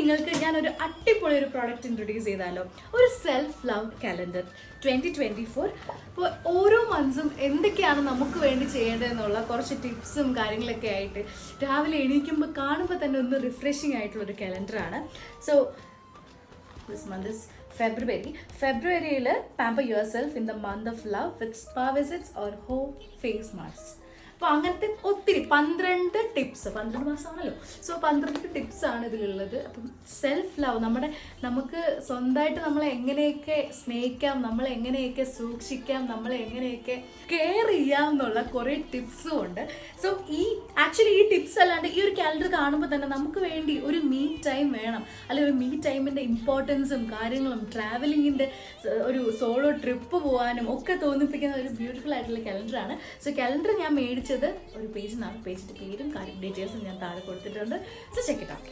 നിങ്ങൾക്ക് ഞാനൊരു അടിപൊളി ഒരു പ്രോഡക്റ്റ് ഇൻട്രൊഡ്യൂസ് ചെയ്താലോ, ഒരു സെൽഫ് ലവ് കലണ്ടർ 2024. അപ്പോൾ ഓരോ മന്ത്സും എന്തൊക്കെയാണ് നമുക്ക് വേണ്ടി ചെയ്യേണ്ടതെന്നുള്ള കുറച്ച് ടിപ്സും കാര്യങ്ങളൊക്കെ ആയിട്ട് രാവിലെ എണീക്കുമ്പോൾ കാണുമ്പോൾ തന്നെ ഒന്ന് റിഫ്രഷിംഗ് ആയിട്ടുള്ളൊരു കലണ്ടറാണ്. സോ ദിസ് മന്ത് ഇസ് ഫെബ്രുവരിയിൽ pamper your self in the month of love with spa visits or home face mask. അപ്പോൾ അങ്ങനത്തെ ഒത്തിരി 12 ടിപ്സ്, 12 മാസമാണല്ലോ, സോ 12 ടിപ്സാണ് ഇതിലുള്ളത്. അപ്പം സെൽഫ് ലവ്, നമുക്ക് സ്വന്തമായിട്ട് നമ്മളെ എങ്ങനെയൊക്കെ സ്നേഹിക്കാം, നമ്മളെ എങ്ങനെയൊക്കെ സൂക്ഷിക്കാം, നമ്മളെ എങ്ങനെയൊക്കെ കെയർ ചെയ്യാം എന്നുള്ള കുറേ ടിപ്സും ഉണ്ട്. സോ ആക്ച്വലി ഈ ടിപ്സ് അല്ലാണ്ട് ഈ ഒരു കാലണ്ടർ കാണുമ്പോൾ തന്നെ നമുക്ക് വേണ്ടി ഒരു മീ ടൈം വേണം, അല്ലെങ്കിൽ ഒരു മീ ടൈമിൻ്റെ ഇമ്പോർട്ടൻസും കാര്യങ്ങളും ട്രാവലിങ്ങിൻ്റെ ഒരു സോളോ ട്രിപ്പ് പോകാനും ഒക്കെ തോന്നിപ്പിക്കുന്ന ഒരു ബ്യൂട്ടിഫുൾ ആയിട്ടുള്ള കലണ്ടറാണ്. സോ കലണ്ടർ ഞാൻ മേടിച്ചത് ഒരു പേജിനാണ്. പേജിൻ്റെ പേരും കാര്യം ഡീറ്റെയിൽസും ഞാൻ താഴെ കൊടുത്തിട്ടുണ്ട്. So check it out.